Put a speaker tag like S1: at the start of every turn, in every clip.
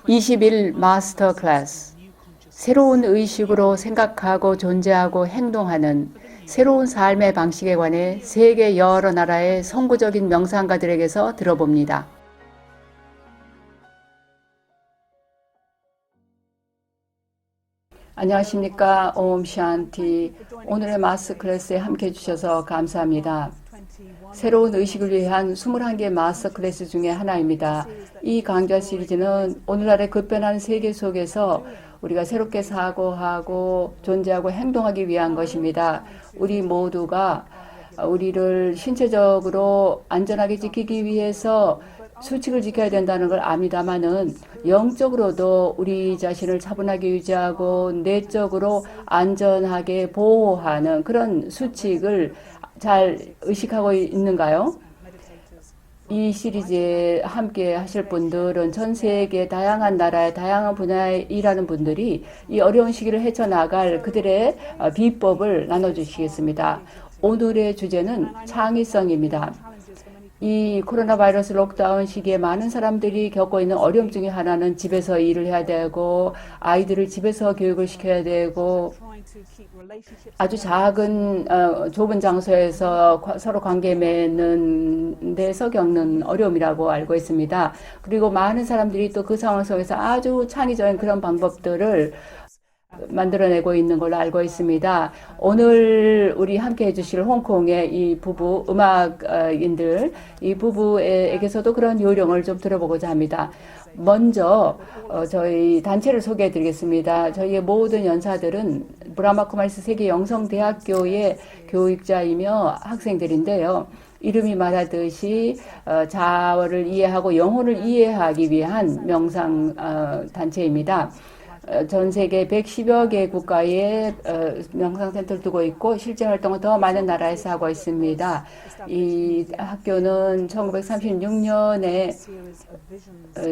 S1: 21 마스터 클래스. 새로운 의식으로 생각하고 존재하고 행동하는 새로운 삶의 방식에 관해 세계 여러 나라의 선구적인 명상가들에게서 들어봅니다. 안녕하십니까. 옴 샨티. 오늘의 마스터 클래스에 함께 해주셔서 감사합니다. 새로운 의식을 위한 21개 마스터 클래스 중에 하나입니다. 이 강좌 시리즈는 오늘날의 급변하는 세계 속에서 우리가 새롭게 사고하고 존재하고 행동하기 위한 것입니다. 우리 모두가 우리를 신체적으로 안전하게 지키기 위해서 수칙을 지켜야 된다는 걸 압니다마는 영적으로도 우리 자신을 차분하게 유지하고 내적으로 안전하게 보호하는 그런 수칙을 잘 의식하고 있는가요? 이 시리즈에 함께 하실 분들은 전 세계 다양한 나라의 다양한 분야에 일하는 분들이 이 어려운 시기를 헤쳐나갈 그들의 비법을 나눠주시겠습니다. 오늘의 주제는 창의성입니다. 이 코로나 바이러스 록다운 시기에 많은 사람들이 겪고 있는 어려움 중에 하나는 집에서 일을 해야 되고 아이들을 집에서 교육을 시켜야 되고 아주 작은 좁은 장소에서 서로 관계 맺는 데서 겪는 어려움이라고 알고 있습니다. 그리고 많은 사람들이 또 그 상황 속에서 아주 창의적인 그런 방법들을 만들어내고 있는 걸로 알고 있습니다. 오늘 우리 함께 해주실 홍콩의 이 부부 음악인들 이 부부에게서도 그런 요령을 좀 들어보고자 합니다. 먼저 저희 단체를 소개해 드리겠습니다. 저희의 모든 연사들은 브라마 쿠마리스 세계 영성대학교의 교육자이며 학생들인데요. 이름이 말하듯이 자아를 이해하고 영혼을 이해하기 위한 명상 단체입니다. 전 세계 110여 개 국가에 명상센터를 두고 있고 실제 활동은 더 많은 나라에서 하고 있습니다. 이 학교는 1936년에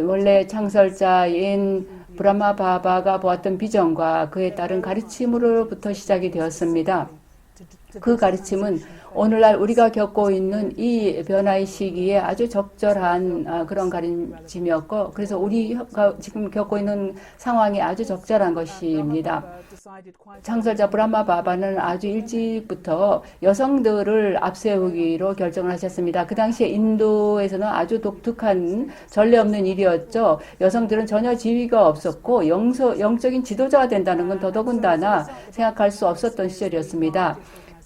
S1: 원래 창설자인 브라마 바바가 보았던 비전과 그에 따른 가르침으로부터 시작이 되었습니다. 그 가르침은 오늘날 우리가 겪고 있는 이 변화의 시기에 아주 적절한 그런 가르침이었고 그래서 우리가 지금 겪고 있는 상황이 아주 적절한 것입니다. 창설자 브라마 바바는 아주 일찍부터 여성들을 앞세우기로 결정을 하셨습니다. 그 당시에 인도에서는 아주 독특한 전례 없는 일이었죠. 여성들은 전혀 지위가 없었고 영적인 지도자가 된다는 건 더더군다나 생각할 수 없었던 시절이었습니다.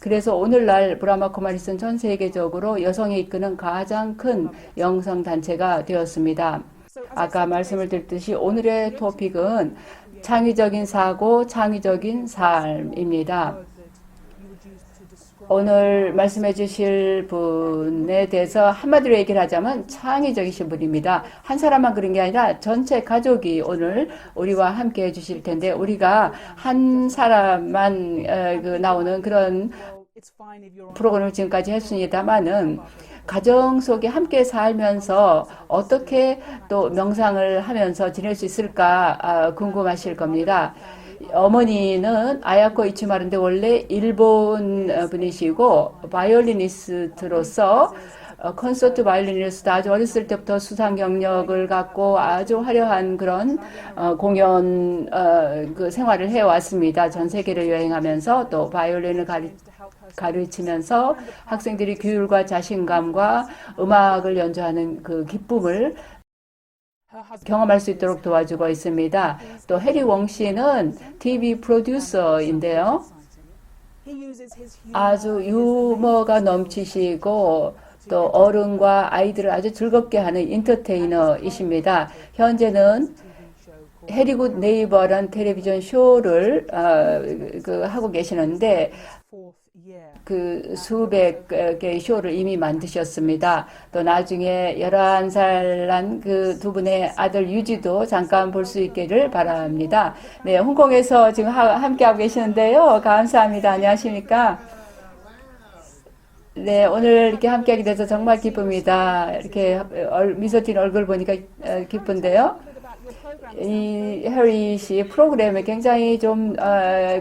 S1: 그래서 오늘날 브라마 쿠마리스는 전 세계적으로 여성이 이끄는 가장 큰 영성단체가 되었습니다. 아까 말씀을 드렸듯이 오늘의 토픽은 창의적인 사고, 창의적인 삶입니다. 오늘 말씀해 주실 분에 대해서 한마디로 얘기를 하자면 창의적이신 분입니다. 한 사람만 그런 게 아니라 전체 가족이 오늘 우리와 함께 해 주실 텐데 우리가 한 사람만 나오는 그런 프로그램을 지금까지 했습니다만은 가정 속에 함께 살면서 어떻게 또 명상을 하면서 지낼 수 있을까 궁금하실 겁니다. 어머니는 아야코 이치마루인데 원래 일본 분이시고 바이올리니스트로서 콘서트 바이올리니스트 아주 어렸을 때부터 수상 경력을 갖고 아주 화려한 그런 공연 그 생활을 해왔습니다. 전 세계를 여행하면서 또 바이올린을 가르치면서 학생들이 규율과 자신감과 음악을 연주하는 그 기쁨을 경험할 수 있도록 도와주고 있습니다. 또 해리 웡 씨는 TV 프로듀서인데요. 아주 유머가 넘치시고 또 어른과 아이들을 아주 즐겁게 하는 인터테이너이십니다. 현재는 해리굿 네이버라는 텔레비전 쇼를 하고 계시는데 그 수백 개의 쇼를 이미 만드셨습니다. 또 나중에 11살 난 그 두 분의 아들 유지도 잠깐 볼 수 있기를 바랍니다. 네, 홍콩에서 지금 함께하고 계시는데요. 감사합니다. 안녕하십니까? 네, 오늘 이렇게 함께하게 돼서 정말 기쁩니다. 이렇게 미소 띤 얼굴 보니까 기쁜데요. 이 해리 씨 프로그램이 굉장히 좀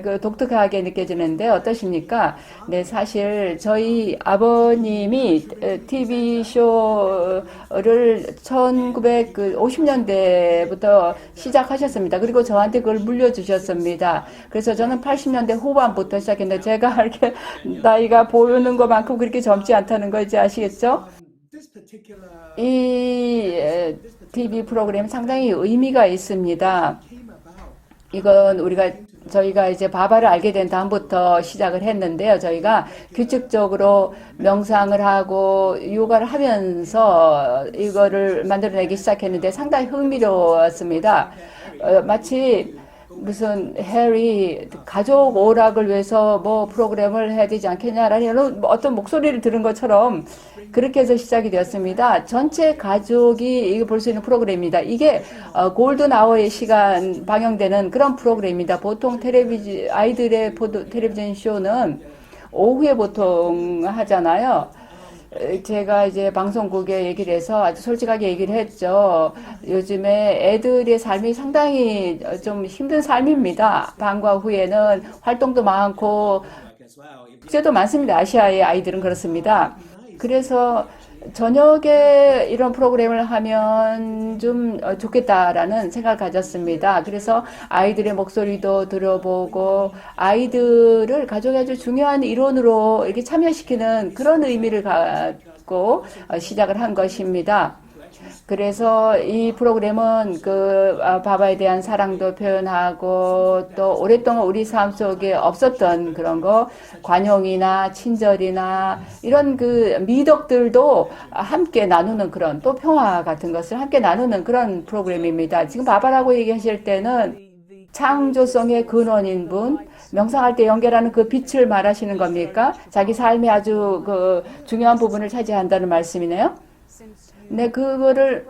S1: 그 독특하게 느껴지는데 어떠십니까? 네, 사실 저희 아버님이 TV 쇼를 1950년대부터 시작하셨습니다. 그리고 저한테 그걸 물려주셨습니다. 그래서 저는 80년대 후반부터 시작했는데 제가 이렇게 나이가 보이는 것만큼 그렇게 젊지 않다는 거 이제 아시겠죠? 이 TV 프로그램 상당히 의미가 있습니다. 이건 저희가 이제 바바를 알게 된 다음부터 시작을 했는데요. 저희가 규칙적으로 명상을 하고 요가를 하면서 이거를 만들어내기 시작했는데 상당히 흥미로웠습니다. 마치 무슨 해리 가족 오락을 위해서 뭐 프로그램을 해야 되지 않겠냐라는 어떤 목소리를 들은 것처럼 그렇게 해서 시작이 되었습니다. 전체 가족이 이거 볼 수 있는 프로그램입니다. 이게 골든 아워의 시간 방영되는 그런 프로그램입니다. 보통 아이들의 텔레비전 쇼는 오후에 보통 하잖아요. 제가 이제 방송국에 얘기를 해서 아주 솔직하게 얘기를 했죠. 요즘에 애들의 삶이 상당히 좀 힘든 삶입니다. 방과 후에는 활동도 많고 숙제도 많습니다. 아시아의 아이들은 그렇습니다. 그래서 저녁에 이런 프로그램을 하면 좀 좋겠다라는 생각을 가졌습니다. 그래서 아이들의 목소리도 들어보고 아이들을 가족의 아주 중요한 일원으로 이렇게 참여시키는 그런 의미를 갖고 시작을 한 것입니다. 그래서 이 프로그램은 바바에 대한 사랑도 표현하고 또 오랫동안 우리 삶 속에 없었던 그런 거, 관용이나 친절이나 이런 미덕들도 함께 나누는 그런 또 평화 같은 것을 함께 나누는 그런 프로그램입니다. 지금 바바라고 얘기하실 때는 창조성의 근원인 분, 명상할 때 연결하는 그 빛을 말하시는 겁니까? 자기 삶의 아주 중요한 부분을 차지한다는 말씀이네요. 네, 그거를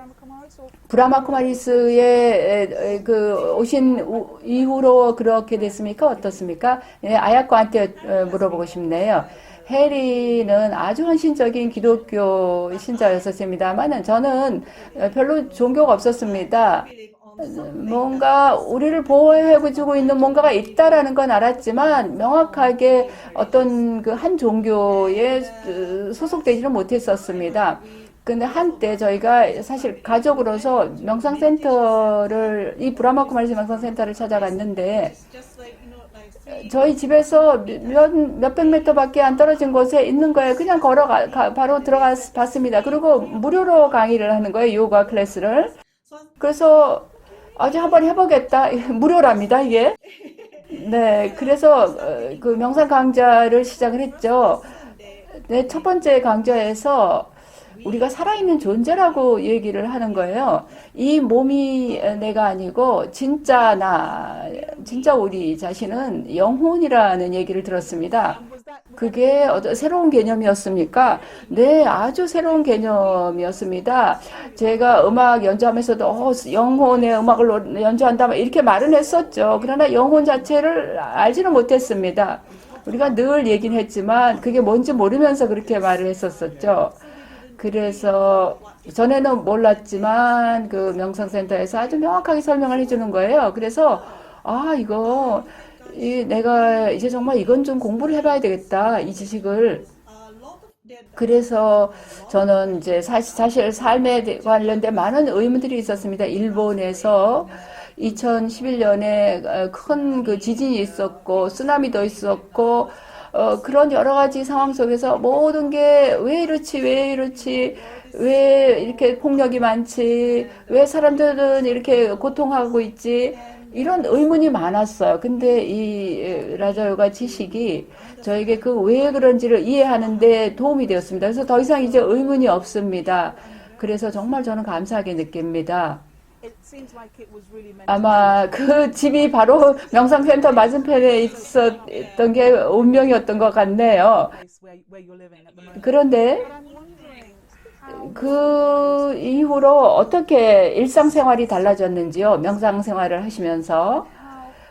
S1: 브라마 쿠마리스의 오신 이후로 그렇게 됐습니까? 어떻습니까? 네, 아야코한테 물어보고 싶네요. 해리는 아주 헌신적인 기독교 신자였었습니다만은 저는 별로 종교가 없었습니다. 뭔가 우리를 보호해주고 있는 뭔가가 있다라는 건 알았지만 명확하게 어떤 한 종교에 소속되지는 못했었습니다. 근데 한때 저희가 사실 가족으로서 이 브라마 쿠마리스 명상센터를 찾아갔는데 저희 집에서 몇백 미터밖에 안 떨어진 곳에 있는 거예요. 그냥 바로 들어가 봤습니다. 그리고 무료로 강의를 하는 거예요. 요가 클래스를. 그래서 아주 한번 해보겠다. 무료랍니다, 이게. 네, 그래서 그 명상 강좌를 시작을 했죠. 네, 첫 번째 강좌에서 우리가 살아있는 존재라고 얘기를 하는 거예요. 이 몸이 내가 아니고 진짜 우리 자신은 영혼이라는 얘기를 들었습니다. 그게 새로운 개념이었습니까? 네, 아주 새로운 개념이었습니다. 제가 음악 연주하면서도 영혼의 음악을 연주한다 이렇게 말은 했었죠. 그러나 영혼 자체를 알지는 못했습니다. 우리가 늘 얘기는 했지만 그게 뭔지 모르면서 그렇게 말을 했었었죠. 그래서 전에는 몰랐지만 그 명상센터에서 아주 명확하게 설명을 해주는 거예요. 그래서 내가 이제 정말 이건 좀 공부를 해봐야 되겠다, 이 지식을. 그래서 저는 이제 사실 삶에 관련된 많은 의문들이 있었습니다. 일본에서 2011년에 큰 지진이 있었고 쓰나미도 있었고 그런 여러 가지 상황 속에서 모든 게 왜 이렇지, 왜 이렇게 폭력이 많지, 왜 사람들은 이렇게 고통하고 있지, 이런 의문이 많았어요. 근데 이 라자요가 지식이 저에게 왜 그런지를 이해하는데 도움이 되었습니다. 그래서 더 이상 이제 의문이 없습니다. 그래서 정말 저는 감사하게 느낍니다. 아마 그 집이 바로 명상센터 맞은편에 있었던 게 운명이었던 것 같네요. 그런데 그 이후로 어떻게 일상생활이 달라졌는지요? 명상생활을 하시면서.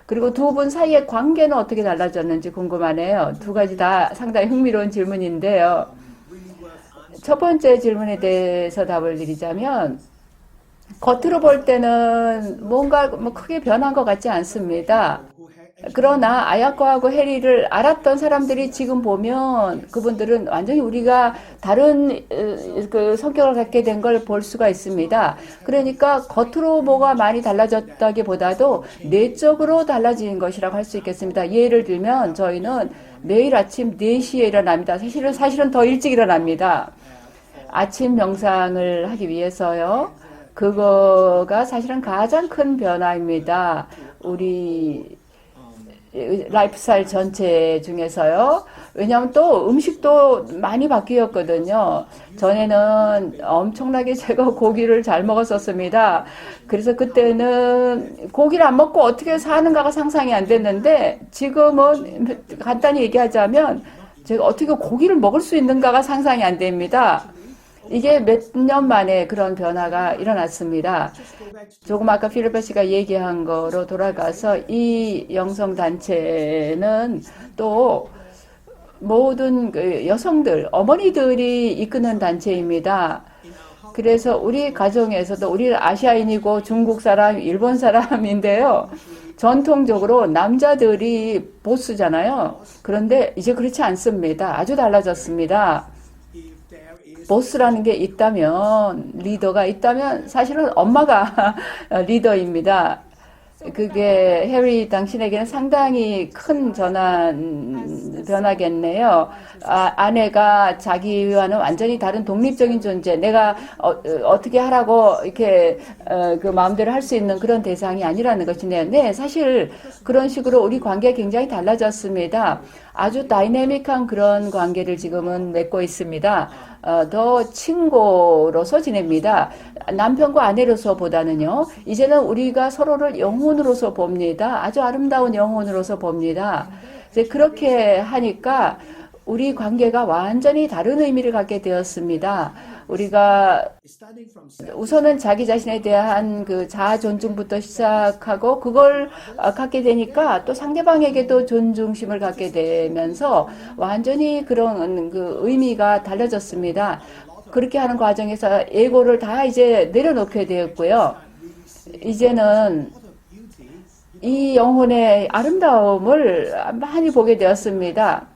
S1: 그리고 두 분 사이의 관계는 어떻게 달라졌는지 궁금하네요. 두 가지 다 상당히 흥미로운 질문인데요. 첫 번째 질문에 대해서 답을 드리자면 겉으로 볼 때는 뭔가 뭐 크게 변한 것 같지 않습니다. 그러나 아야코하고 해리를 알았던 사람들이 지금 보면 그분들은 완전히 우리가 다른 그 성격을 갖게 된 걸 볼 수가 있습니다. 그러니까 겉으로 뭐가 많이 달라졌다기보다도 내적으로 달라진 것이라고 할 수 있겠습니다. 예를 들면 저희는 매일 아침 4시에 일어납니다. 사실은 더 일찍 일어납니다. 아침 명상을 하기 위해서요. 그거가 사실은 가장 큰 변화입니다. 우리 라이프스타일 전체 중에서요. 왜냐하면 또 음식도 많이 바뀌었거든요. 전에는 엄청나게 제가 고기를 잘 먹었었습니다. 그래서 그때는 고기를 안 먹고 어떻게 사는가가 상상이 안 됐는데 지금은 간단히 얘기하자면 제가 어떻게 고기를 먹을 수 있는가가 상상이 안 됩니다. 이게 몇 년 만에 그런 변화가 일어났습니다. 조금 아까 필리파 씨가 얘기한 거로 돌아가서 이 영성단체는 또 모든 그 여성들, 어머니들이 이끄는 단체입니다. 그래서 우리 가정에서도 우리 아시아인이고 중국 사람, 일본 사람인데요. 전통적으로 남자들이 보스잖아요. 그런데 이제 그렇지 않습니다. 아주 달라졌습니다. 보스라는 게 있다면, 리더가 있다면 사실은 엄마가 리더입니다. 그게 해리 당신에게는 상당히 큰 변화겠네요. 아내가 자기와는 완전히 다른 독립적인 존재, 내가 어떻게 하라고 이렇게 그 마음대로 할 수 있는 그런 대상이 아니라는 것이네요. 네, 사실 그런 식으로 우리 관계가 굉장히 달라졌습니다. 아주 다이내믹한 그런 관계를 지금은 맺고 있습니다. 더 친구로서 지냅니다. 남편과 아내로서보다는요. 이제는 우리가 서로를 영혼으로서 봅니다. 아주 아름다운 영혼으로서 봅니다. 이제 그렇게 하니까 우리 관계가 완전히 다른 의미를 갖게 되었습니다. 우리가 우선은 자기 자신에 대한 그 자아 존중부터 시작하고 그걸 갖게 되니까 또 상대방에게도 존중심을 갖게 되면서 완전히 그런 그 의미가 달라졌습니다. 그렇게 하는 과정에서 에고를 다 이제 내려놓게 되었고요. 이제는 이 영혼의 아름다움을 많이 보게 되었습니다.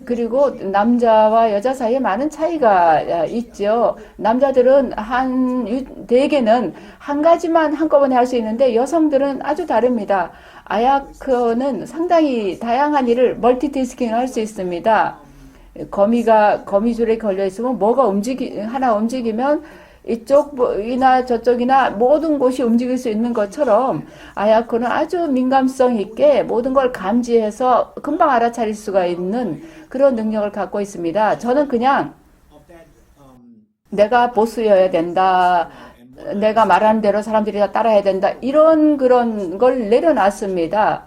S1: 그리고 남자와 여자 사이에 많은 차이가 있죠. 남자들은 대개는 한 가지만 한꺼번에 할 수 있는데 여성들은 아주 다릅니다. 아야크는 상당히 다양한 일을 멀티태스킹을 할 수 있습니다. 거미줄에 걸려 있으면 하나 움직이면 이쪽이나 저쪽이나 모든 곳이 움직일 수 있는 것처럼 아야코는 아주 민감성 있게 모든 걸 감지해서 금방 알아차릴 수가 있는 그런 능력을 갖고 있습니다. 저는 그냥 내가 보스여야 된다. 내가 말하는 대로 사람들이 다 따라야 된다. 그런 걸 내려놨습니다.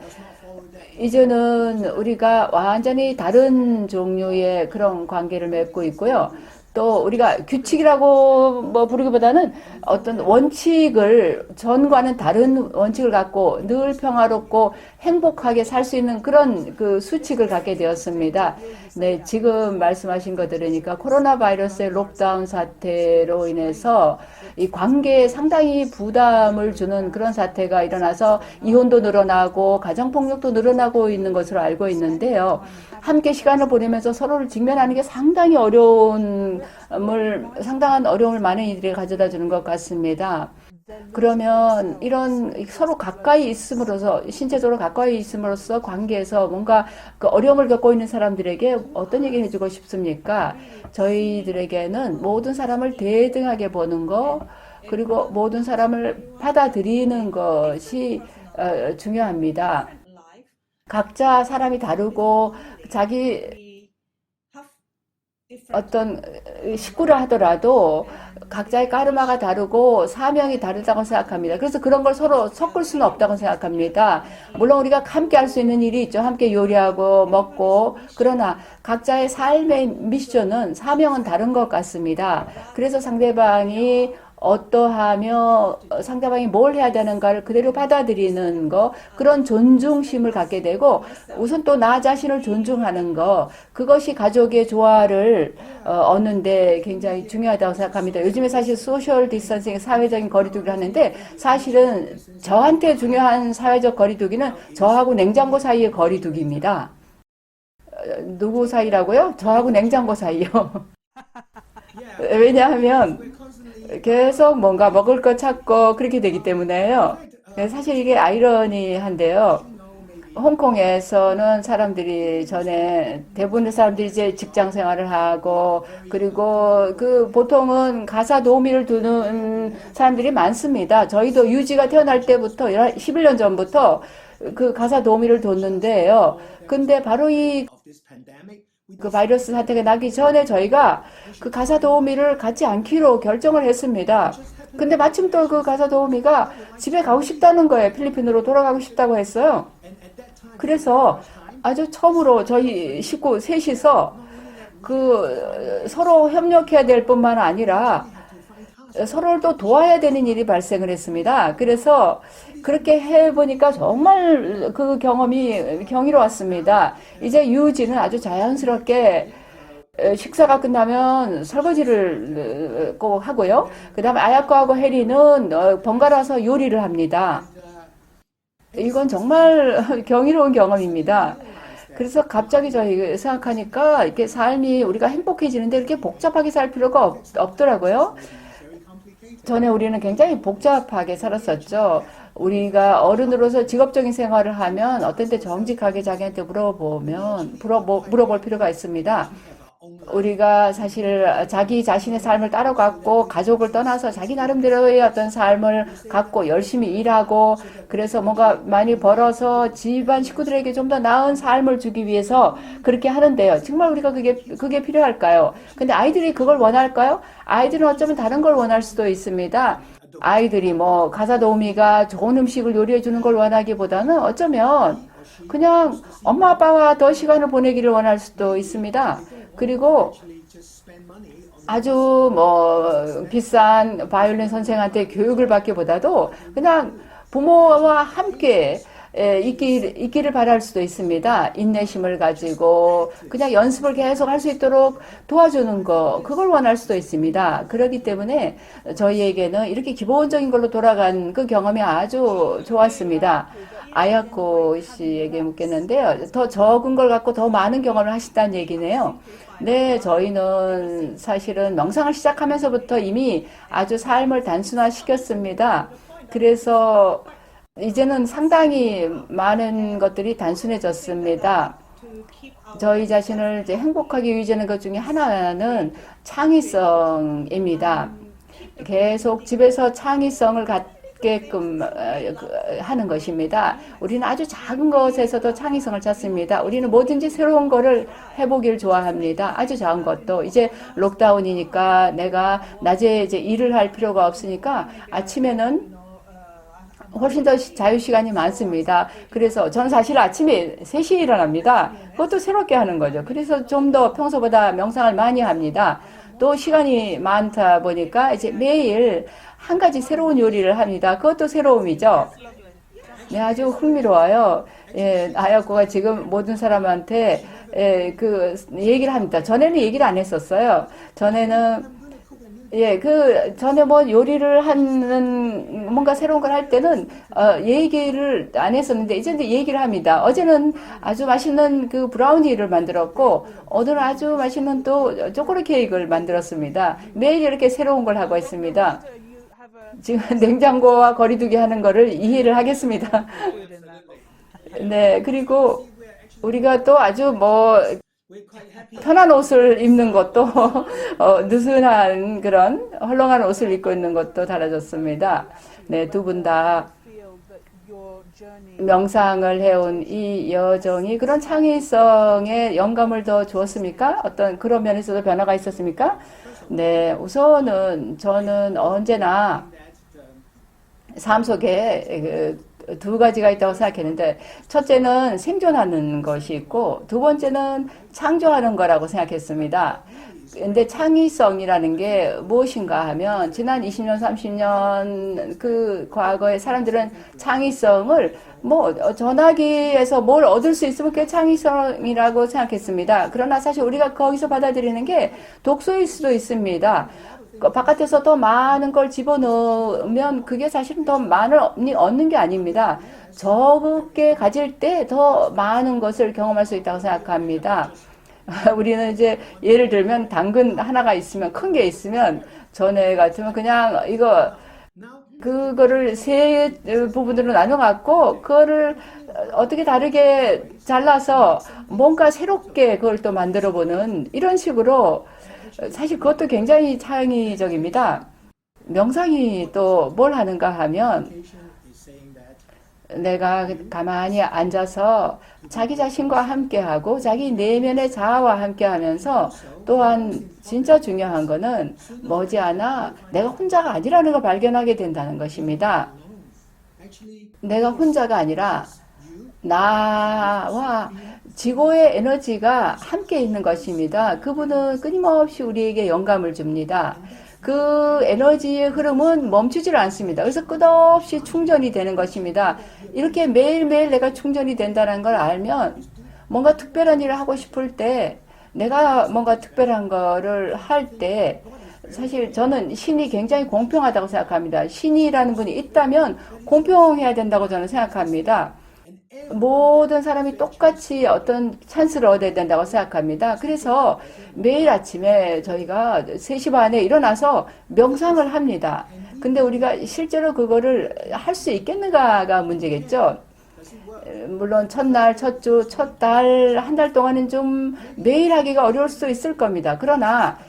S1: 이제는 우리가 완전히 다른 종류의 그런 관계를 맺고 있고요. 또 우리가 규칙이라고 뭐 부르기보다는 어떤 원칙을 전과는 다른 원칙을 갖고 늘 평화롭고 행복하게 살 수 있는 그런 그 수칙을 갖게 되었습니다. 네, 지금 말씀하신 거 들으니까 코로나 바이러스의 록다운 사태로 인해서 이 관계에 상당히 부담을 주는 그런 사태가 일어나서 이혼도 늘어나고 가정폭력도 늘어나고 있는 것으로 알고 있는데요. 함께 시간을 보내면서 서로를 직면하는 게 상당한 어려움을 많은 이들이 가져다 주는 것 같습니다. 그러면 이런 서로 가까이 있음으로써, 신체적으로 가까이 있음으로써 관계에서 뭔가 그 어려움을 겪고 있는 사람들에게 어떤 얘기 해주고 싶습니까? 저희들에게는 모든 사람을 대등하게 보는 거, 그리고 모든 사람을 받아들이는 것이 중요합니다. 각자 사람이 다르고 자기 어떤 식구를 하더라도 각자의 까르마가 다르고 사명이 다르다고 생각합니다. 그래서 그런 걸 서로 섞을 수는 없다고 생각합니다. 물론 우리가 함께 할 수 있는 일이 있죠. 함께 요리하고 먹고. 그러나 각자의 삶의 미션은 사명은 다른 것 같습니다. 그래서 상대방이 어떠하며 상대방이 뭘 해야 되는가를 그대로 받아들이는 거, 그런 존중심을 갖게 되고 우선 또 나 자신을 존중하는 거, 그것이 가족의 조화를 얻는데 굉장히 중요하다고 생각합니다. 요즘에 사실 소셜 디스턴싱, 사회적인 거리두기를 하는데 사실은 저한테 중요한 사회적 거리두기는 저하고 냉장고 사이의 거리두기입니다. 누구 사이라고요? 저하고 냉장고 사이요. 왜냐하면 계속 뭔가 먹을 거 찾고 그렇게 되기 때문에요. 사실 이게 아이러니한데요. 홍콩에서는 사람들이 전에 대부분의 사람들이 이제 직장 생활을 하고 그리고 그 보통은 가사 도우미를 두는 사람들이 많습니다. 저희도 유지가 태어날 때부터 11년 전부터 그 가사 도우미를 뒀는데요. 근데 바로 이 그 바이러스 사태가 나기 전에 저희가 그 가사 도우미를 갖지 않기로 결정을 했습니다. 근데 마침 또 그 가사 도우미가 집에 가고 싶다는 거예요. 필리핀으로 돌아가고 싶다고 했어요. 그래서 아주 처음으로 저희 식구 셋이서 그 서로 협력해야 될 뿐만 아니라 서로를 또 도와야 되는 일이 발생을 했습니다. 그래서 그렇게 해보니까 정말 그 경험이 경이로웠습니다. 이제 유지는 아주 자연스럽게 식사가 끝나면 설거지를 꼭 하고요. 그 다음에 아야코하고 해리는 번갈아서 요리를 합니다. 이건 정말 경이로운 경험입니다. 그래서 갑자기 저희 생각하니까 이렇게 삶이 우리가 행복해지는데 이렇게 복잡하게 살 필요가 없더라고요. 전에 우리는 굉장히 복잡하게 살았었죠. 우리가 어른으로서 직업적인 생활을 하면 어떤 때 정직하게 자기한테 물어볼 필요가 있습니다. 우리가 사실 자기 자신의 삶을 따라갔고 가족을 떠나서 자기 나름대로의 어떤 삶을 갖고 열심히 일하고 그래서 뭔가 많이 벌어서 집안 식구들에게 좀 더 나은 삶을 주기 위해서 그렇게 하는데요. 정말 우리가 그게 필요할까요? 근데 아이들이 그걸 원할까요? 아이들은 어쩌면 다른 걸 원할 수도 있습니다. 아이들이 뭐 가사 도우미가 좋은 음식을 요리해 주는 걸 원하기보다는 어쩌면 그냥 엄마 아빠와 더 시간을 보내기를 원할 수도 있습니다. 그리고 아주 뭐 비싼 바이올린 선생한테 교육을 받기보다도 그냥 부모와 함께 있기를 바랄 수도 있습니다. 인내심을 가지고 그냥 연습을 계속 할 수 있도록 도와주는 거, 그걸 원할 수도 있습니다. 그렇기 때문에 저희에게는 이렇게 기본적인 걸로 돌아간 그 경험이 아주 좋았습니다. 아야코 씨에게 묻겠는데요. 더 적은 걸 갖고 더 많은 경험을 하신다는 얘기네요. 네, 저희는 사실은 명상을 시작하면서부터 이미 아주 삶을 단순화시켰습니다. 그래서 이제는 상당히 많은 것들이 단순해졌습니다. 저희 자신을 이제 행복하게 유지하는 것 중에 하나는 창의성입니다. 계속 집에서 창의성을 갖게끔 하는 것입니다. 우리는 아주 작은 것에서도 창의성을 찾습니다. 우리는 뭐든지 새로운 거를 해보길 좋아합니다. 아주 작은 것도 이제 록다운이니까 내가 낮에 이제 일을 할 필요가 없으니까 아침에는 훨씬 더 자유시간이 많습니다. 그래서 저는 사실 아침에 3시에 일어납니다. 그것도 새롭게 하는 거죠. 그래서 좀 더 평소보다 명상을 많이 합니다. 또 시간이 많다 보니까 이제 매일 한 가지 새로운 요리를 합니다. 그것도 새로움이죠. 네, 아주 흥미로워요. 예, 아야코가 지금 모든 사람한테 그 얘기를 합니다. 전에는 얘기를 안 했었어요. 전에는 전에 뭐 요리를 하는, 뭔가 새로운 걸 할 때는, 얘기를 안 했었는데, 이제는 얘기를 합니다. 어제는 아주 맛있는 그 브라우니를 만들었고, 오늘은 아주 맛있는 또 초콜릿 케이크를 만들었습니다. 매일 이렇게 새로운 걸 하고 있습니다. 지금 냉장고와 거리두기 하는 거를 이해를 하겠습니다. 네, 그리고 우리가 또 아주 뭐, 편한 옷을 입는 것도 느슨한 그런 헐렁한 옷을 입고 있는 것도 달라졌습니다. 네, 두 분 다 명상을 해온 이 여정이 그런 창의성에 영감을 더 주었습니까? 어떤 그런 면에서도 변화가 있었습니까? 네, 우선은 저는 언제나 삶 속에 두 가지가 있다고 생각했는데, 첫째는 생존하는 것이 있고 두 번째는 창조하는 거라고 생각했습니다. 근데 창의성이라는 게 무엇인가 하면 지난 20년, 30년 그 과거의 사람들은 창의성을 뭐 전화기에서 뭘 얻을 수 있으면 그게 창의성이라고 생각했습니다. 그러나 사실 우리가 거기서 받아들이는 게 독서일 수도 있습니다. 바깥에서 더 많은 걸 집어넣으면 그게 사실은 더 많이 얻는 게 아닙니다. 적게 가질 때 더 많은 것을 경험할 수 있다고 생각합니다. 우리는 이제 예를 들면 당근 하나가 있으면 큰 게 있으면 전에 같으면 그냥 그거를 세 부분으로 나눠 갖고 그거를 어떻게 다르게 잘라서 뭔가 새롭게 그걸 또 만들어 보는 이런 식으로 사실 그것도 굉장히 창의적입니다. 명상이 또 뭘 하는가 하면 내가 가만히 앉아서 자기 자신과 함께하고 자기 내면의 자아와 함께하면서 또한 진짜 중요한 거는 머지않아 내가 혼자가 아니라는 걸 발견하게 된다는 것입니다. 내가 혼자가 아니라 나와 지고의 에너지가 함께 있는 것입니다. 그분은 끊임없이 우리에게 영감을 줍니다. 그 에너지의 흐름은 멈추질 않습니다. 그래서 끝없이 충전이 되는 것입니다. 이렇게 매일매일 내가 충전이 된다는 걸 알면 뭔가 특별한 일을 하고 싶을 때 내가 뭔가 특별한 거를 할 때 사실 저는 신이 굉장히 공평하다고 생각합니다. 신이라는 분이 있다면 공평해야 된다고 저는 생각합니다. 모든 사람이 똑같이 어떤 찬스를 얻어야 된다고 생각합니다. 그래서 매일 아침에 저희가 3시 반에 일어나서 명상을 합니다. 근데 우리가 실제로 그거를 할 수 있겠는가가 문제겠죠. 물론 첫날, 첫 주, 첫 달, 한 달 동안은 좀 매일 하기가 어려울 수도 있을 겁니다. 그러나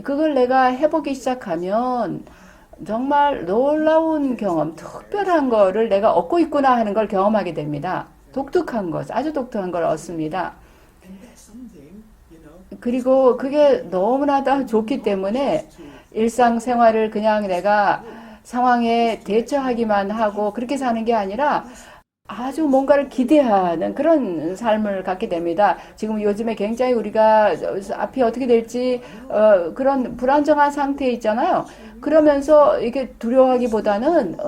S1: 그걸 내가 해보기 시작하면 정말 놀라운 경험, 특별한 거를 내가 얻고 있구나 하는 걸 경험하게 됩니다. 독특한 것, 아주 독특한 걸 얻습니다. 그리고 그게 너무나도 좋기 때문에 일상생활을 그냥 내가 상황에 대처하기만 하고 그렇게 사는 게 아니라 아주 뭔가를 기대하는 그런 삶을 갖게 됩니다. 지금 요즘에 굉장히 우리가 앞이 어떻게 될지 그런 불안정한 상태에 있잖아요. 그러면서 이게 두려워하기보다는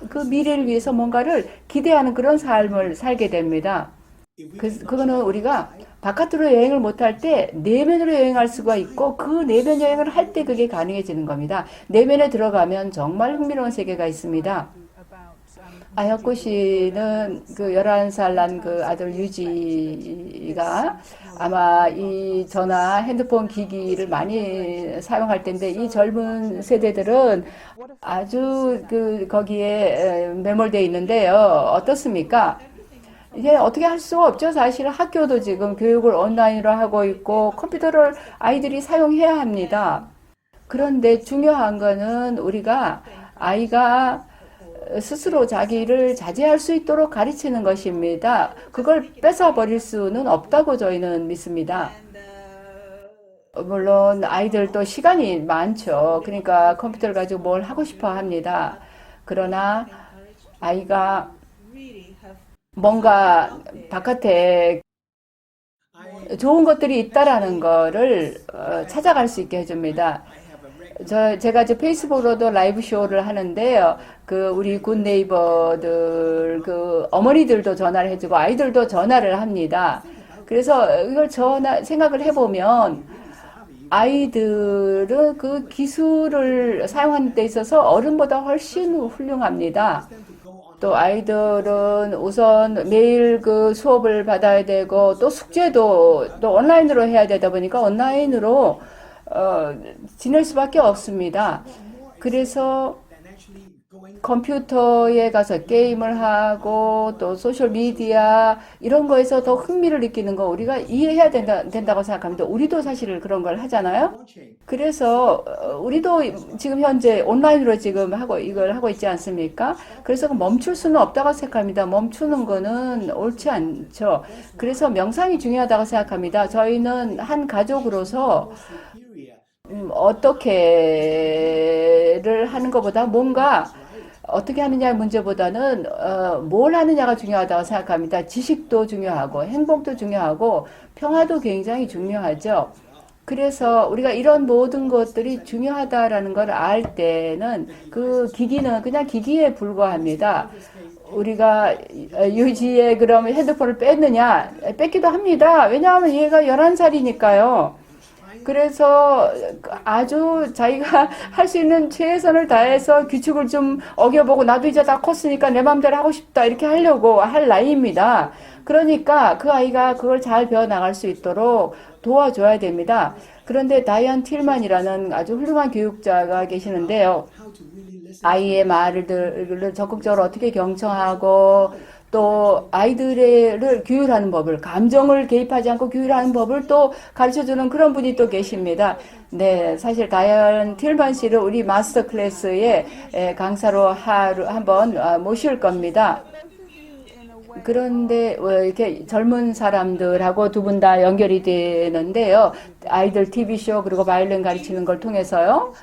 S1: 그 미래를 위해서 뭔가를 기대하는 그런 삶을 살게 됩니다. 그거는 우리가 바깥으로 여행을 못할 때 내면으로 여행할 수가 있고 그 내면 여행을 할 때 그게 가능해지는 겁니다. 내면에 들어가면 정말 흥미로운 세계가 있습니다. 아혁구 씨는 그 11살 난 그 아들 유지가 아마 이 전화, 핸드폰 기기를 많이 사용할 텐데 이 젊은 세대들은 아주 거기에 매몰되어 있는데요. 어떻습니까? 이제 어떻게 할 수가 없죠. 사실은 학교도 지금 교육을 온라인으로 하고 있고 컴퓨터를 아이들이 사용해야 합니다. 그런데 중요한 거는 우리가 아이가 스스로 자기를 자제할 수 있도록 가르치는 것입니다. 그걸 뺏어버릴 수는 없다고 저희는 믿습니다. 물론 아이들도 시간이 많죠. 그러니까 컴퓨터를 가지고 뭘 하고 싶어 합니다. 그러나 아이가 뭔가 바깥에 좋은 것들이 있다라는 거를 찾아갈 수 있게 해줍니다. 제가 이제 페이스북으로도 라이브 쇼를 하는데요. 우리 굿네이버들, 어머니들도 전화를 해주고 아이들도 전화를 합니다. 그래서 이걸 생각을 해보면 아이들은 그 기술을 사용하는 데 있어서 어른보다 훨씬 훌륭합니다. 또 아이들은 우선 매일 그 수업을 받아야 되고 또 숙제도 또 온라인으로 해야 되다 보니까 온라인으로 지낼 수밖에 없습니다. 그래서 컴퓨터에 가서 게임을 하고 또 소셜미디어 이런 거에서 더 흥미를 느끼는 거 우리가 이해해야 된다고 생각합니다. 우리도 사실 그런 걸 하잖아요. 그래서 우리도 지금 현재 온라인으로 지금 이걸 하고 있지 않습니까? 그래서 멈출 수는 없다고 생각합니다. 멈추는 거는 옳지 않죠. 그래서 명상이 중요하다고 생각합니다. 저희는 한 가족으로서 어떻게를 하는 것보다 뭔가 어떻게 하느냐의 문제보다는 뭘 하느냐가 중요하다고 생각합니다. 지식도 중요하고 행복도 중요하고 평화도 굉장히 중요하죠. 그래서 우리가 이런 모든 것들이 중요하다라는 걸 알 때는 그 기기는 그냥 기기에 불과합니다. 우리가 유지에 그러면 핸드폰을 뺐느냐? 뺐기도 합니다. 왜냐하면 얘가 11살이니까요. 그래서 아주 자기가 할 수 있는 최선을 다해서 규칙을 좀 어겨보고 나도 이제 다 컸으니까 내 마음대로 하고 싶다 이렇게 하려고 할 나이입니다. 그러니까 그 아이가 그걸 잘 배워나갈 수 있도록 도와줘야 됩니다. 그런데 다이언 틸만이라는 아주 훌륭한 교육자가 계시는데요. 아이의 말을 적극적으로 어떻게 경청하고 또 아이들을 규율하는 법을 감정을 개입하지 않고 규율하는 법을 또 가르쳐주는 그런 분이 또 계십니다. 네, 사실 다이언 틸만 씨를 우리 마스터 클래스의 강사로 하루 한번 모실 겁니다. 그런데 이렇게 젊은 사람들하고 두 분 다 연결이 되는데요. 아이들 TV쇼 그리고 바이올린 가르치는 걸 통해서요.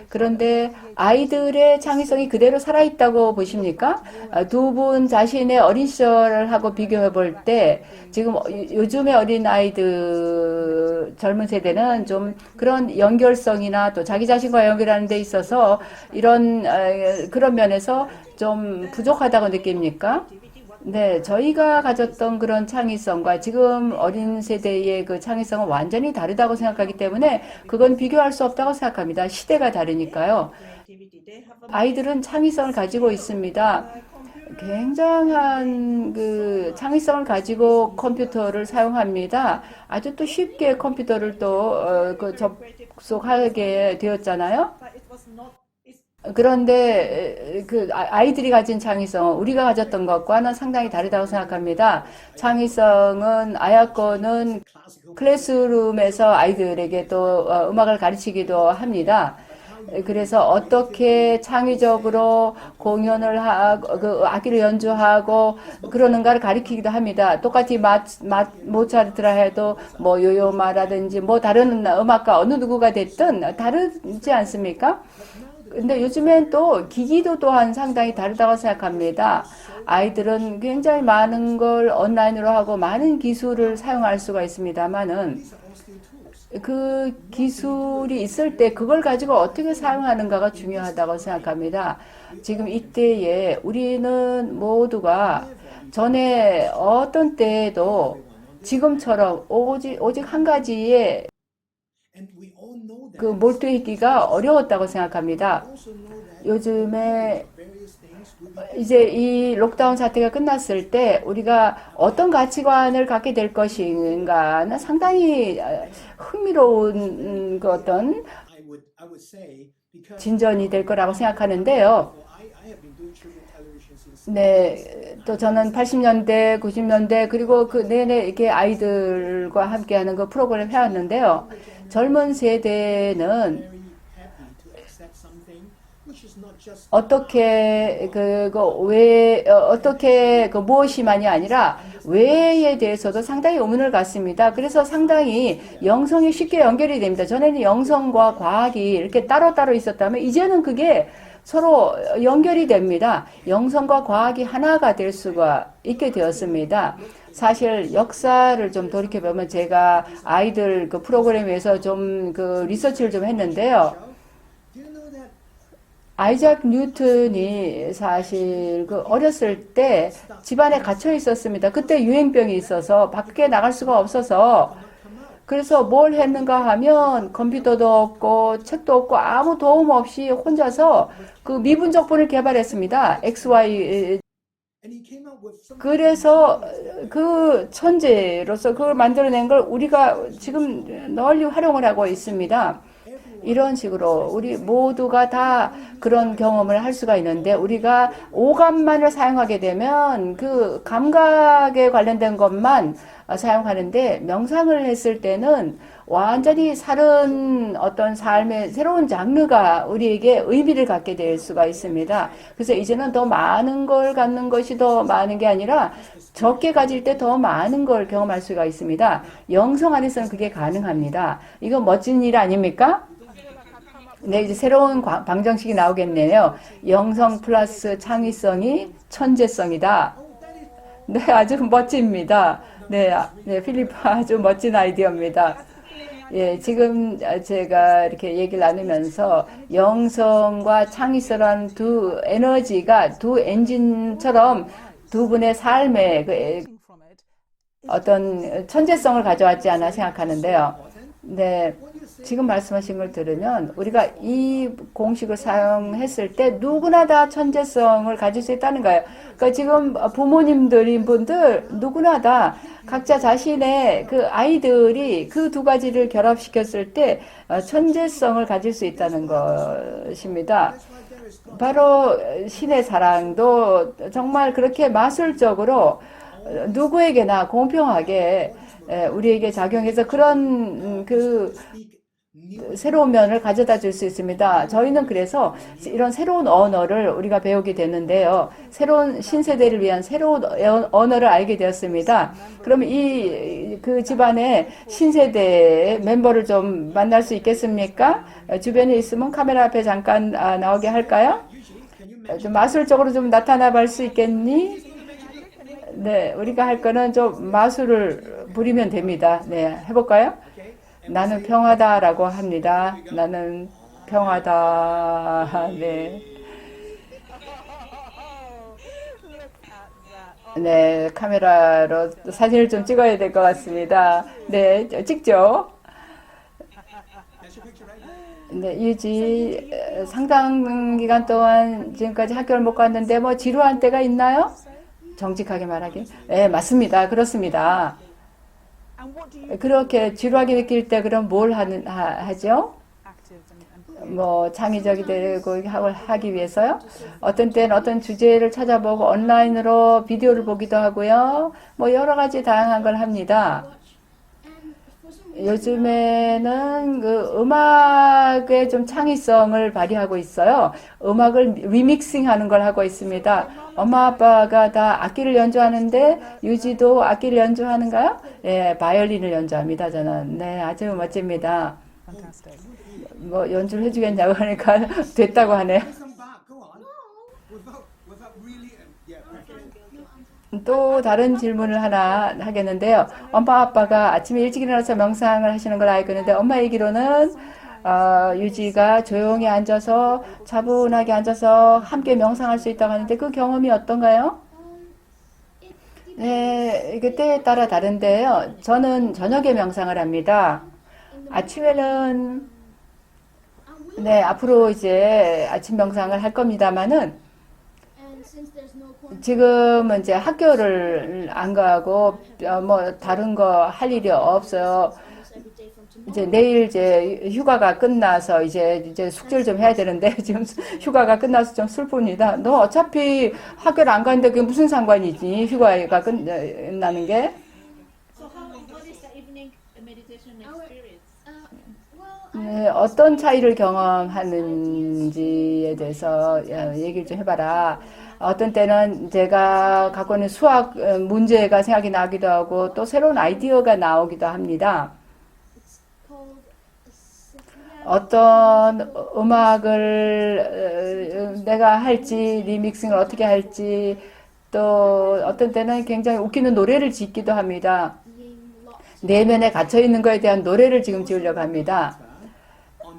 S1: 그런데 아이들의 창의성이 그대로 살아있다고 보십니까? 두 분 자신의 어린 시절하고 비교해 볼 때 지금 요즘의 어린 아이들 젊은 세대는 좀 그런 연결성이나 또 자기 자신과 연결하는 데 있어서 이런 그런 면에서 좀 부족하다고 느낍니까? 네, 저희가 가졌던 그런 창의성과 지금 어린 세대의 그 창의성은 완전히 다르다고 생각하기 때문에 그건 비교할 수 없다고 생각합니다. 시대가 다르니까요. 아이들은 창의성을 가지고 있습니다. 굉장한 그 창의성을 가지고 컴퓨터를 사용합니다. 아주 또 쉽게 컴퓨터를 또 그 접속하게 되었잖아요. 그런데 그 아이들이 가진 창의성은 우리가 가졌던 것과는 상당히 다르다고 생각합니다. 창의성은 아야코는 클래스룸에서 아이들에게 또 음악을 가르치기도 합니다. 그래서 어떻게 창의적으로 공연을 하고 그 악기를 연주하고 그러는가를 가르치기도 합니다. 똑같이 모차르트라 해도 뭐 요요마라든지 뭐 다른 음악가 어느 누구가 됐든 다르지 않습니까? 근데 요즘엔 또 기기도 또한 상당히 다르다고 생각합니다. 아이들은 굉장히 많은 걸 온라인으로 하고 많은 기술을 사용할 수가 있습니다만은 그 기술이 있을 때 그걸 가지고 어떻게 사용하는가가 중요하다고 생각합니다. 지금 이때에 우리는 모두가 전에 어떤 때에도 지금처럼 오직 한 가지의 그 몰두했기가 어려웠다고 생각합니다. 요즘에 이제 이 록다운 사태가 끝났을 때 우리가 어떤 가치관을 갖게 될 것인가는 상당히 흥미로운 그 어떤 진전이 될 거라고 생각하는데요. 네, 또 저는 80년대, 90년대 그리고 그 내내 이렇게 아이들과 함께하는 그 프로그램을 해왔는데요. 젊은 세대는 어떻게 어떻게 그 무엇이만이 아니라 왜에 대해서도 상당히 의문을 갖습니다. 그래서 상당히 영성이 쉽게 연결이 됩니다. 전에는 영성과 과학이 이렇게 따로따로 있었다면 이제는 그게 서로 연결이 됩니다. 영성과 과학이 하나가 될 수가 있게 되었습니다. 사실 역사를 좀 돌이켜보면 제가 아이들 그 프로그램에서 좀 그 리서치를 좀 했는데요. 아이작 뉴턴이 사실 그 어렸을 때 집안에 갇혀 있었습니다. 그때 유행병이 있어서 밖에 나갈 수가 없어서 그래서 뭘 했는가 하면 컴퓨터도 없고 책도 없고 아무 도움 없이 혼자서 그 미분적분을 개발했습니다. XY. 그래서 그 천재로서 그걸 만들어낸 걸 우리가 지금 널리 활용을 하고 있습니다. 이런 식으로 우리 모두가 다 그런 경험을 할 수가 있는데 우리가 오감만을 사용하게 되면 그 감각에 관련된 것만 사용하는데 명상을 했을 때는 완전히 다른 어떤 삶의 새로운 장르가 우리에게 의미를 갖게 될 수가 있습니다. 그래서 이제는 더 많은 걸 갖는 것이 더 많은 게 아니라 적게 가질 때 더 많은 걸 경험할 수가 있습니다. 영성 안에서는 그게 가능합니다. 이거 멋진 일 아닙니까? 네, 이제 새로운 방정식이 나오겠네요. 영성 플러스 창의성이 천재성이다. 네, 아주 멋집니다. 네, 네, 필리프 아주 멋진 아이디어입니다. 예, 지금 제가 이렇게 얘기를 나누면서 영성과 창의성이라는 두 에너지가 두 엔진처럼 두 분의 삶에 어떤 천재성을 가져왔지 않나 생각하는데요. 네, 지금 말씀하신 걸 들으면 우리가 이 공식을 사용했을 때 누구나 다 천재성을 가질 수 있다는 거예요. 그러니까 지금 부모님들인 분들 누구나 다 각자 자신의 그 아이들이 그 두 가지를 결합시켰을 때 천재성을 가질 수 있다는 것입니다. 바로 신의 사랑도 정말 그렇게 마술적으로 누구에게나 공평하게 우리에게 작용해서 그런 그 새로운 면을 가져다 줄 수 있습니다. 저희는 그래서 이런 새로운 언어를 우리가 배우게 되는데요. 새로운 신세대를 위한 새로운 언어를 알게 되었습니다. 그러면 그 집안의 신세대의 멤버를 좀 만날 수 있겠습니까? 주변에 있으면 카메라 앞에 잠깐 나오게 할까요? 좀 마술적으로 좀 나타나 볼 수 있겠니? 네, 우리가 할 거는 좀 마술을 부리면 됩니다. 네, 해볼까요? 나는 평화다라고 합니다. 나는 평화다. 네. 네, 카메라로 사진을 좀 찍어야 될 것 같습니다. 네, 찍죠. 네, 유지 상당 기간 동안 지금까지 학교를 못 갔는데 뭐 지루한 때가 있나요? 정직하게 말하기. 네, 맞습니다. 그렇습니다. 그렇게 지루하게 느낄 때 그럼 뭘 하죠? 뭐 창의적이 되고 하기 위해서요. 어떤 때는 어떤 주제를 찾아보고 온라인으로 비디오를 보기도 하고요. 뭐 여러 가지 다양한 걸 합니다. 요즘에는 그 음악의 좀 창의성을 발휘하고 있어요. 음악을 리믹싱 하는 걸 하고 있습니다. 엄마 아빠가 다 악기를 연주하는데 유지도 악기를 연주하는가요? 예, 바이올린을 연주합니다. 저는. 네, 아주 멋집니다. 뭐 연주를 해주겠냐고 하니까 됐다고 하네요. 또 다른 질문을 하나 하겠는데요. 엄마 아빠가 아침에 일찍 일어나서 명상을 하시는 걸 알고 있는데 엄마 얘기로는 유지가 조용히 앉아서 차분하게 앉아서 함께 명상할 수 있다고 하는데 그 경험이 어떤가요? 네, 이게 때에 따라 다른데요. 저는 저녁에 명상을 합니다. 아침에는 네, 앞으로 이제 아침 명상을 할 겁니다만은 지금은 이제 학교를 안 가고 뭐 다른 거 할 일이 없어요. 이제 내일 이제 휴가가 끝나서 이제 숙제를 좀 해야 되는데 지금 휴가가 끝나서 좀 슬픕니다. 너 어차피 학교를 안 가는데 그게 무슨 상관이지? 휴가가 끝나는 게. 네, 어떤 차이를 경험하는지에 대해서 얘기를 좀 해봐라. 어떤 때는 제가 갖고 있는 수학 문제가 생각이 나기도 하고 또 새로운 아이디어가 나오기도 합니다. 어떤 음악을 내가 할지 리믹싱을 어떻게 할지 또 어떤 때는 굉장히 웃기는 노래를 짓기도 합니다. 내면에 갇혀 있는 거에 대한 노래를 지금 지으려고 합니다.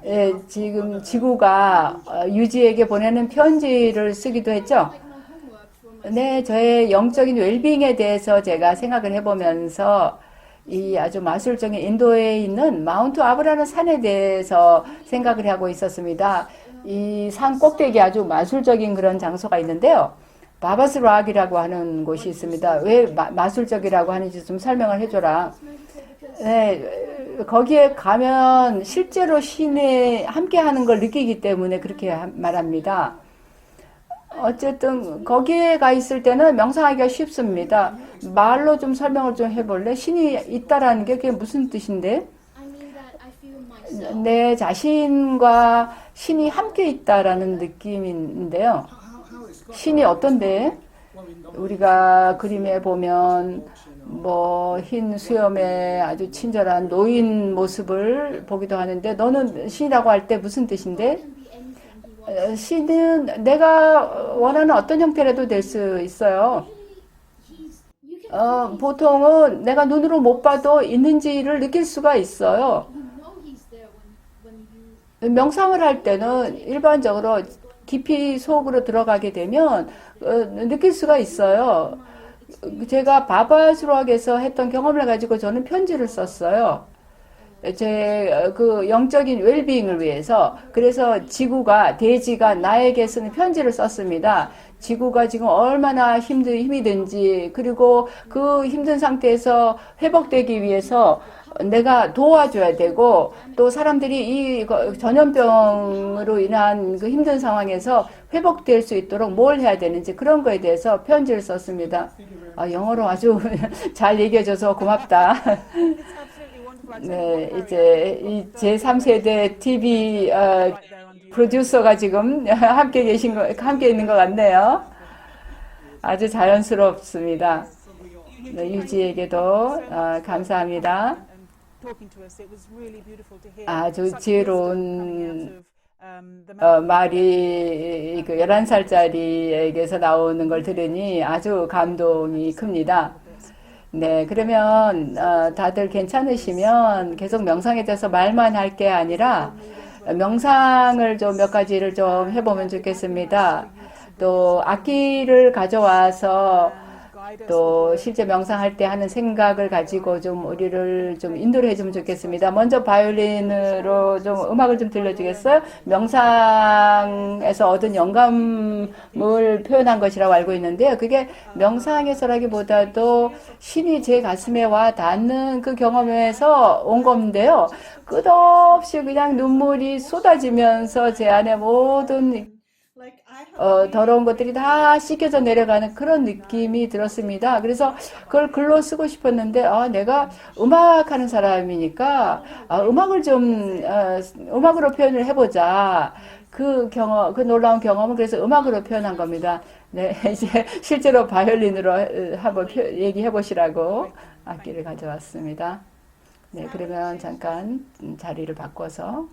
S1: 예, 지금 지구가 유지에게 보내는 편지를 쓰기도 했죠. 네, 저의 영적인 웰빙에 대해서 제가 생각을 해보면서 이 아주 마술적인 인도에 있는 마운트 아브라는 산에 대해서 생각을 하고 있었습니다. 이 산 꼭대기 아주 마술적인 그런 장소가 있는데요. 바바스 락이라고 하는 곳이 있습니다. 왜 마술적이라고 하는지 좀 설명을 해줘라. 네, 거기에 가면 실제로 신이 함께 하는 걸 느끼기 때문에 그렇게 말합니다. 어쨌든 거기에 가 있을 때는 명상하기가 쉽습니다. 말로 좀 설명을 좀 해볼래? 신이 있다라는 게 그게 무슨 뜻인데? 내 자신과 신이 함께 있다라는 느낌인데요. 신이 어떤데? 우리가 그림에 보면 뭐 흰 수염의 아주 친절한 노인 모습을 보기도 하는데 너는 신이라고 할 때 무슨 뜻인데? 신은 내가 원하는 어떤 형태라도 될 수 있어요. 보통은 내가 눈으로 못 봐도 있는지를 느낄 수가 있어요. 명상을 할 때는 일반적으로 깊이 속으로 들어가게 되면 느낄 수가 있어요. 제가 바바스락에서 했던 경험을 가지고 저는 편지를 썼어요. 제 그 영적인 웰빙을 위해서. 그래서 지구가, 대지가 나에게 쓰는 편지를 썼습니다. 지구가 지금 얼마나 힘이 든지, 그리고 그 힘든 상태에서 회복되기 위해서 내가 도와줘야 되고, 또 사람들이 이 전염병으로 인한 그 힘든 상황에서 회복될 수 있도록 뭘 해야 되는지 그런 거에 대해서 편지를 썼습니다. 영어로 아주 잘 얘기해줘서 고맙다. 네, 이제 이 제3세대 TV 프로듀서가 지금 함께 있는 것 같네요. 아주 자연스럽습니다. 네, 유지에게도 감사합니다. 아주 지혜로운 말이 그 11살짜리에게서 나오는 걸 들으니 아주 감동이 큽니다. 네, 그러면 다들 괜찮으시면 계속 명상에 대해서 말만 할 게 아니라 명상을 좀 몇 가지를 좀 해보면 좋겠습니다. 또 악기를 가져와서 또 실제 명상할 때 하는 생각을 가지고 좀 우리를 좀 인도를 해주면 좋겠습니다. 먼저 바이올린으로 좀 음악을 좀 들려주겠어요? 명상에서 얻은 영감을 표현한 것이라고 알고 있는데요. 그게 명상에서라기보다도 신이 제 가슴에 와 닿는 그 경험에서 온 건데요. 끝없이 그냥 눈물이 쏟아지면서 제 안에 모든 더러운 것들이 다 씻겨져 내려가는 그런 느낌이 들었습니다. 그래서 그걸 글로 쓰고 싶었는데, 내가 음악하는 사람이니까, 음악으로 표현을 해보자. 그 경험, 그 놀라운 경험은 그래서 음악으로 표현한 겁니다. 네, 이제 실제로 바이올린으로 한번 얘기해 보시라고 악기를 가져왔습니다. 네, 그러면 잠깐 자리를 바꿔서.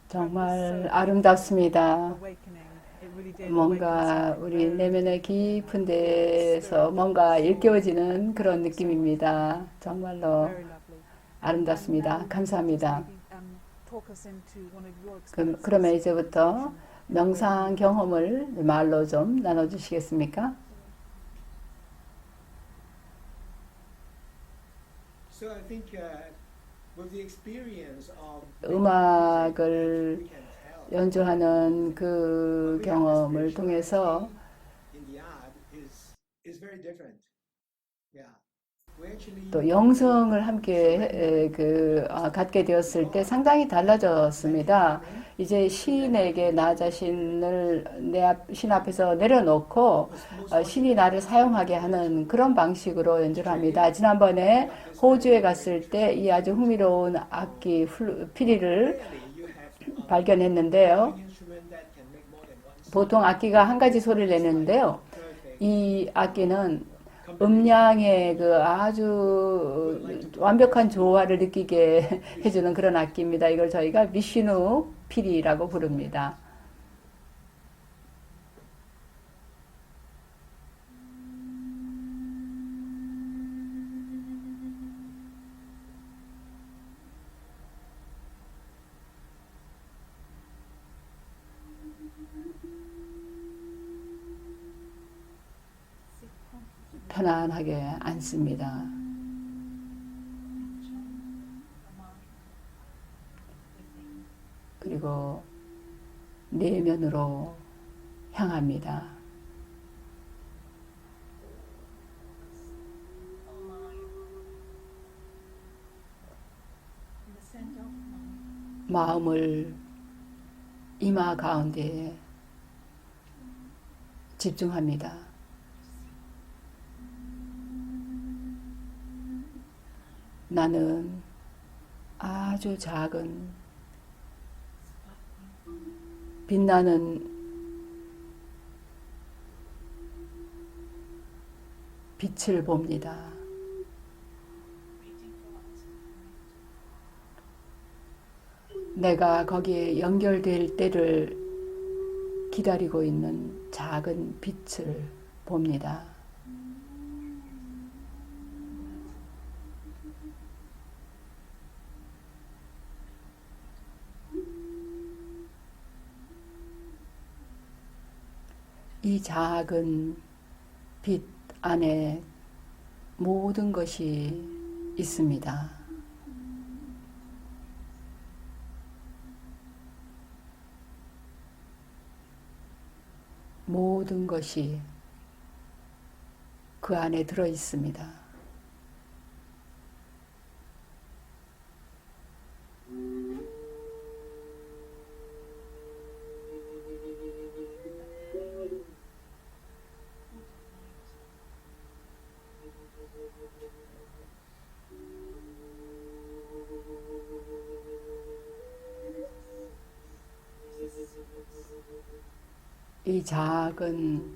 S1: 정말 아름답습니다. 뭔가 우리 내면의 깊은 데서 뭔가 일깨워지는 그런 느낌입니다. 정말로 아름답습니다. 감사합니다. 그러면 이제부터 명상 경험을 말로 좀 나눠주시겠습니까?
S2: So I think with the experience of
S1: 음악을
S2: we can tell
S1: 연주하는 그 경험을 통해서
S2: in the art is very different. Yeah. We actually
S1: 또 영성을 함께 갖게 되었을 때 상당히 달라졌습니다. 이제 시인에게 나 자신을 신 앞에서 내려놓고 신이 나를 사용하게 하는 그런 방식으로 연주를 합니다. 지난번에 호주에 갔을 때 이 아주 흥미로운 악기 피리를
S2: you have
S1: 발견했는데요.
S2: instrument that can make more than one sound.
S1: 보통 악기가 한 가지 소리를 내는데요. 이 악기는 음량의 그 아주 완벽한 조화를 느끼게 해주는 그런 악기입니다. 이걸 저희가 비슈누 피리라고 부릅니다. 편안하게 앉습니다. 그리고 내면으로 향합니다. 마음을 이마 가운데에 집중합니다. 나는 아주 작은 빛나는 빛을 봅니다. 내가 거기에 연결될 때를 기다리고 있는 작은 빛을 봅니다. 이 작은 빛 안에 모든 것이 있습니다. 모든 것이 그 안에 들어 있습니다. 이 작은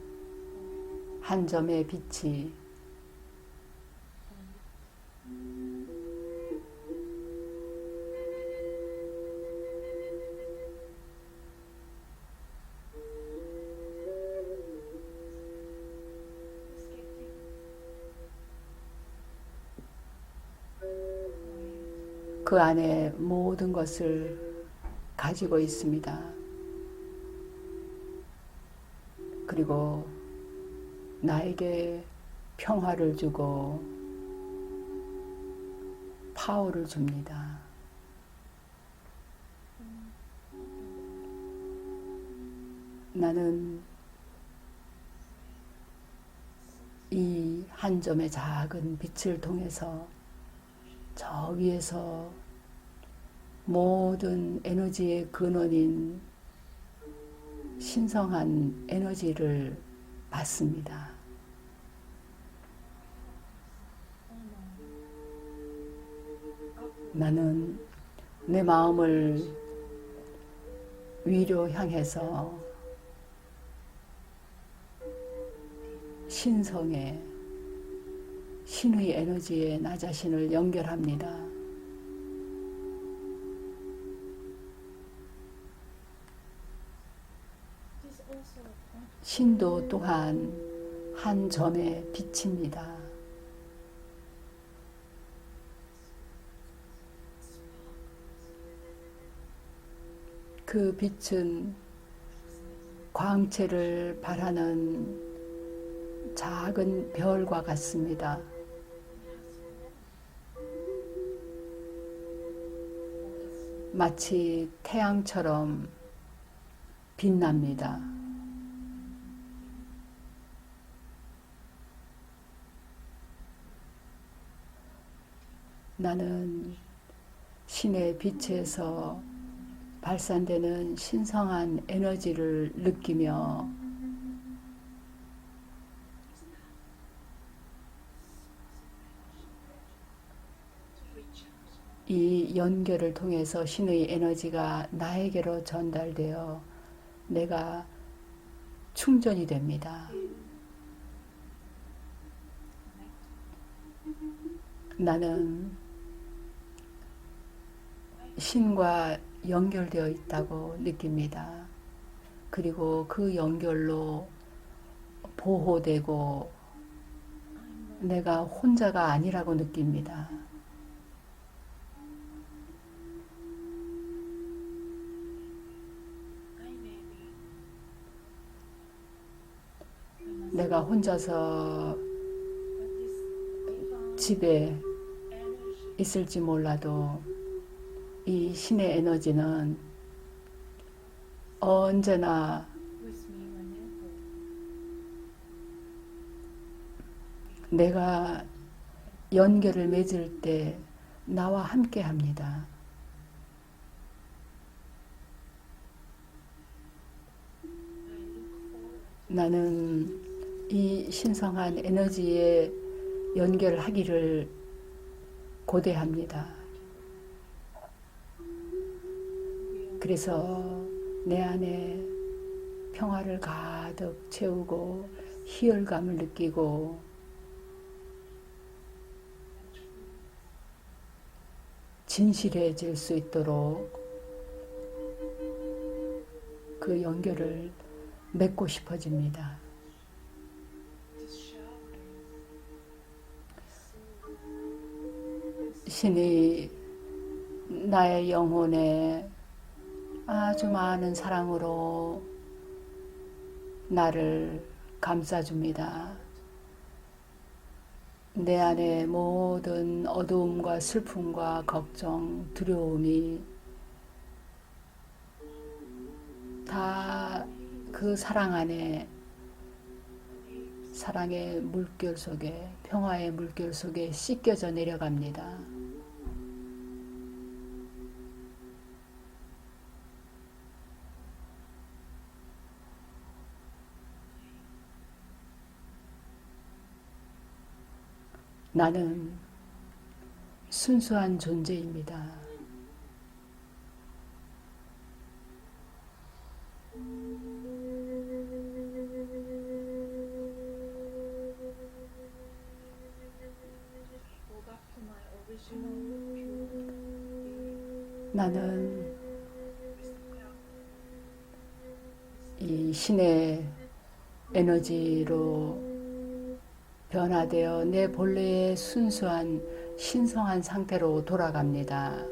S1: 한 점의 빛이 그 안에 모든 것을 가지고 있습니다. 그리고 나에게 평화를 주고 파워를 줍니다. 나는 이 한 점의 작은 빛을 통해서 저 위에서 모든 에너지의 근원인 신성한 에너지를 받습니다. 나는 내 마음을 위로 향해서 신성의 신의 에너지에 나 자신을 연결합니다. 신도 또한 한 점의 빛입니다. 그 빛은 광채를 발하는 작은 별과 같습니다. 마치 태양처럼 빛납니다. 나는 신의 빛에서 발산되는 신성한 에너지를 느끼며 이 연결을 통해서 신의 에너지가 나에게로 전달되어 내가 충전이 됩니다. 나는 신과 연결되어 있다고 느낍니다. 그리고 그 연결로 보호되고 내가 혼자가 아니라고 느낍니다. 내가 혼자서 집에 있을지 몰라도 이 신의 에너지는 언제나 내가 연결을 맺을 때 나와 함께 합니다. 나는 이 신성한 에너지에 연결하기를 고대합니다. 그래서 내 안에 평화를 가득 채우고 희열감을 느끼고 진실해질 수 있도록 그 연결을 맺고 싶어집니다. 신이 나의 영혼에 아주 많은 사랑으로 나를 감싸줍니다. 내 안에 모든 어두움과 슬픔과 걱정, 두려움이 다 그 사랑 안에, 사랑의 물결 속에, 평화의 물결 속에 씻겨져 내려갑니다. 나는 순수한 존재입니다. 나는 이 신의 에너지로 변화되어 내 본래의 순수한 신성한 상태로 돌아갑니다.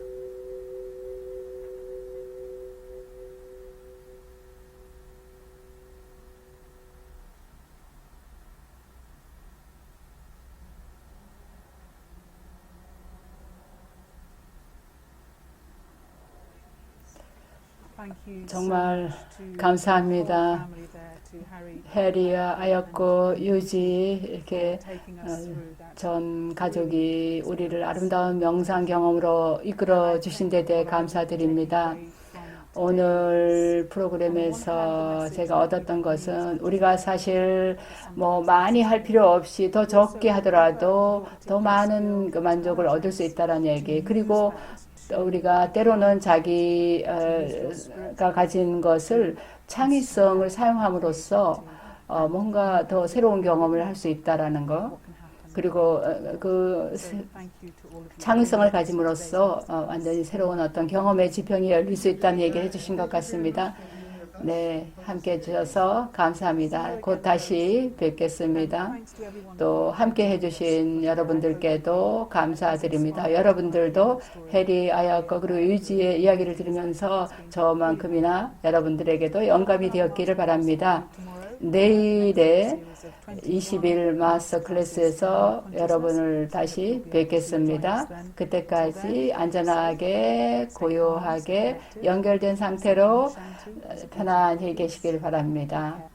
S1: 정말 감사합니다. 해리와 아였고 유지 이렇게 전 가족이 우리를 아름다운 명상 경험으로 이끌어 주신 데 대해 감사드립니다. 오늘 프로그램에서 제가 얻었던 것은 우리가 사실 뭐 많이 할 필요 없이 더 적게 하더라도 더 많은 그 만족을 얻을 수 있다는 얘기, 그리고 우리가 때로는 자기가 가진 것을 창의성을 사용함으로써 뭔가 더 새로운 경험을 할 수 있다라는 거, 그리고 그 창의성을 가짐으로써 완전히 새로운 어떤 경험의 지평이 열릴 수 있다는 얘기를 해주신 것 같습니다. 네, 함께 해주셔서 감사합니다. 곧 다시 뵙겠습니다. 또 함께 해주신 여러분들께도 감사드립니다. 여러분들도 해리 아야커 그리고 유지의 이야기를 들으면서 저만큼이나 여러분들에게도 영감이 되었기를 바랍니다. 내일의 20일 마스터 클래스에서 여러분을 다시 뵙겠습니다. 그때까지 안전하게 고요하게 연결된 상태로 편안히 계시길 바랍니다.